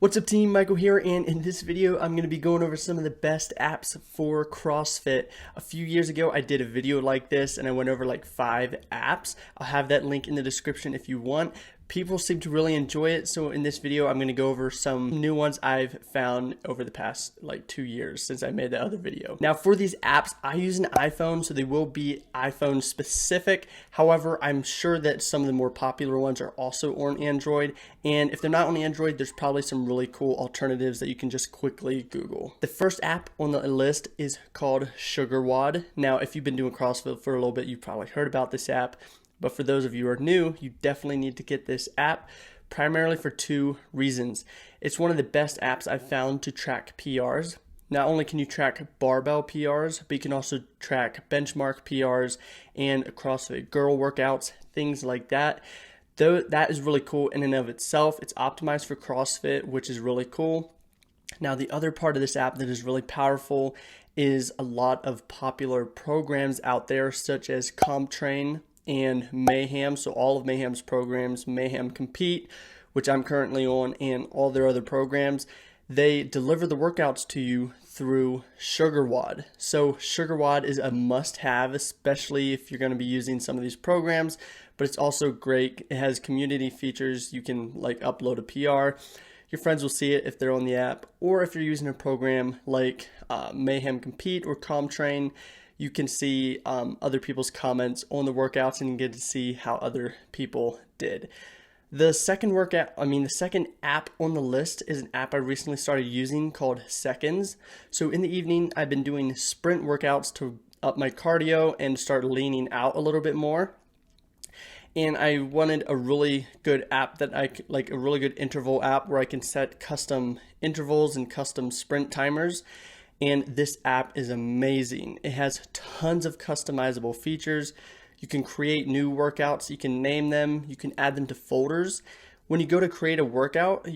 What's up team, Michael here, and in this video I'm going to be going over some of the best apps for CrossFit. A few years ago I did a video like this and I went over like 5 apps. I'll have that link in the description if you want. People seem to really enjoy it, so in this video I'm going to go over some new ones I've found over the past like 2 years since I made the other video. Now for these apps, I use an iPhone, so they will be iPhone specific. However, I'm sure that some of the more popular ones are also on Android, and if they're not on Android, there's probably some really cool alternatives that you can just quickly Google. The first app on the list is called SugarWOD. Now if you've been doing CrossFit for a little bit, you've probably heard about this app. But for those of you who are new, you definitely need to get this app, primarily for 2 reasons. It's one of the best apps I've found to track PRs. Not only can you track barbell PRs, but you can also track benchmark PRs and CrossFit girl workouts, things like that. Though that is really cool in and of itself. It's optimized for CrossFit, which is really cool. Now the other part of this app that is really powerful is a lot of popular programs out there, such as CompTrain and Mayhem. So all of Mayhem's programs, Mayhem Compete, which I'm currently on, and all their other programs, they deliver the workouts to you through SugarWOD. So SugarWOD is a must-have, especially if you're going to be using some of these programs, but it's also great. It has community features. You can like upload a PR. Your friends will see it if they're on the app, or if you're using a program like Mayhem Compete or CompTrain, you can see other people's comments on the workouts and you get to see how other people did. The second app on the list is an app I recently started using called Seconds. So in the evening, I've been doing sprint workouts to up my cardio and start leaning out a little bit more. And I wanted a really good app that a really good interval app where I can set custom intervals and custom sprint timers. And this app is amazing. It has tons of customizable features. You can create new workouts, you can name them, you can add them to folders. When you go to create a workout,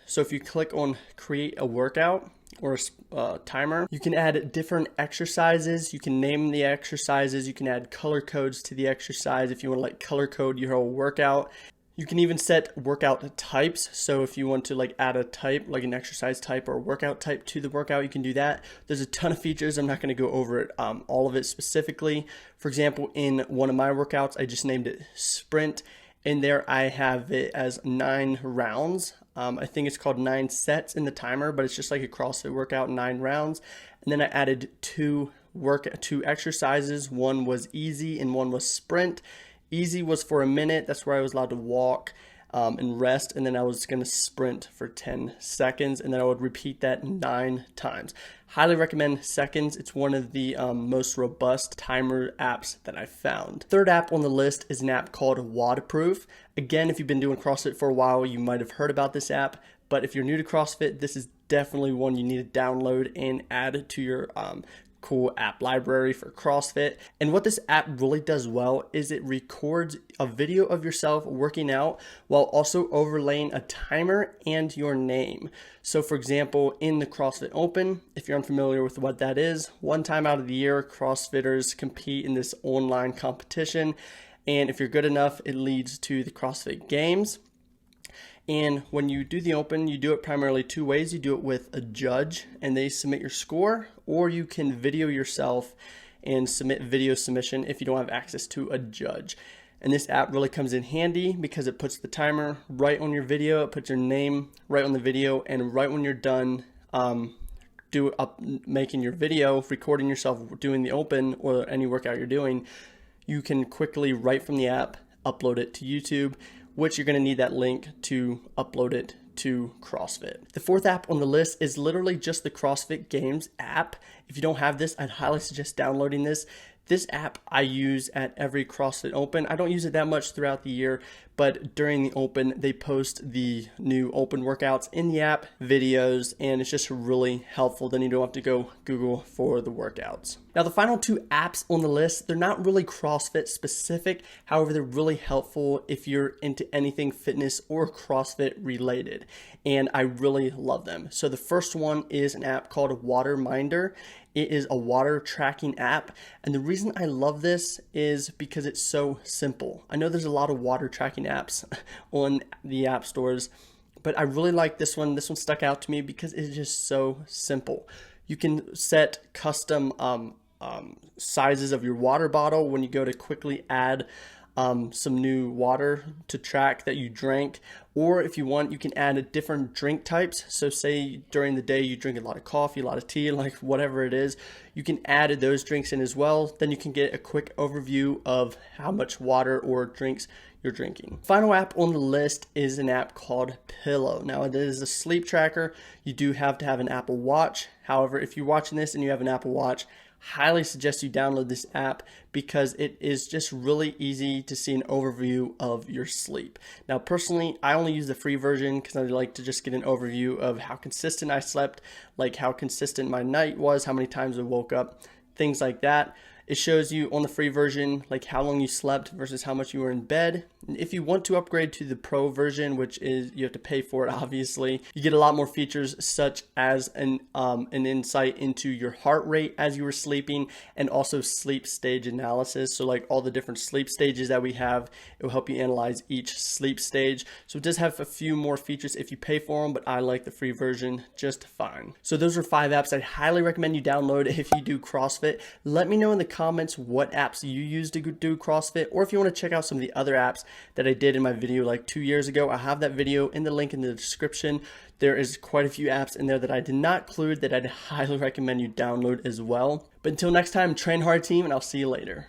so if you click on create a workout or a timer, you can add different exercises, you can name the exercises, you can add color codes to the exercise if you want to like color code your whole workout. You can even set workout types. So if you want to like add a type, like an exercise type or a workout type to the workout, you can do that. There's a ton of features. I'm not going to go over it, all of it specifically. For example, in one of my workouts, I just named it Sprint. In there, I have it as 9 rounds. I think it's called 9 sets in the timer, but it's just like a CrossFit workout, 9 rounds. And then I added two exercises. One was easy and one was sprint. Easy was for a minute. That's where I was allowed to walk and rest. And then I was going to sprint for 10 seconds. And then I would repeat that 9 times. Highly recommend Seconds. It's one of the most robust timer apps that I've found. Third app on the list is an app called WaterProof. Again, if you've been doing CrossFit for a while, you might have heard about this app. But if you're new to CrossFit, this is definitely one you need to download and add to your cool app library for CrossFit. And what this app really does well is it records a video of yourself working out while also overlaying a timer and your name. So for example, in the CrossFit Open, if you're unfamiliar with what that is, one time out of the year, CrossFitters compete in this online competition. And if you're good enough, it leads to the CrossFit Games. And when you do the Open, you do it primarily 2 ways. You do it with a judge and they submit your score, or you can video yourself and submit video submission if you don't have access to a judge. And this app really comes in handy because it puts the timer right on your video, it puts your name right on the video, and right when you're done making your video, recording yourself doing the Open or any workout you're doing, you can quickly, right from the app, upload it to YouTube, which you're going to need that link to upload it to CrossFit. The fourth app on the list is literally just the CrossFit Games app. If you don't have this, I'd highly suggest downloading this. This app I use at every CrossFit Open. I don't use it that much throughout the year, but during the Open, they post the new Open workouts in the app, videos, and it's just really helpful. Then you don't have to go Google for the workouts. Now, the final 2 apps on the list, they're not really CrossFit specific. However, they're really helpful if you're into anything fitness or CrossFit related, and I really love them. So the first one is an app called WaterMinder. It is a water tracking app, and the reason I love this is because it's so simple. I know there's a lot of water tracking apps on the app stores, but I really like this one. This one stuck out to me because it's just so simple. You can set custom sizes of your water bottle when you go to quickly add some new water to track that you drank. Or if you want, you can add different drink types. So say during the day you drink a lot of coffee, a lot of tea, like whatever it is, you can add those drinks in as well. Then you can get a quick overview of how much water or drinks you're drinking. Final app on the list is an app called Pillow. Now it is a sleep tracker. You do have to have an Apple Watch. However, if you're watching this and you have an Apple Watch, highly suggest you download this app because it is just really easy to see an overview of your sleep. Now, personally, I only use the free version because I like to just get an overview of how consistent I slept, like how consistent my night was, how many times I woke up, things like that. It shows you on the free version like how long you slept versus how much you were in bed. If you want to upgrade to the pro version, which is you have to pay for it obviously, you get a lot more features such as an insight into your heart rate as you were sleeping and also sleep stage analysis. So like all the different sleep stages that we have, it will help you analyze each sleep stage. So it does have a few more features if you pay for them, but I like the free version just fine. So those are 5 apps I highly recommend you download if you do CrossFit. Let me know in the comments what apps you use to do CrossFit, or if you want to check out some of the other apps that I did in my video like 2 years ago. I have that video in the link in the description. There is quite a few apps in there that I did not include that I'd highly recommend you download as well. But until next time, train hard team, and I'll see you later.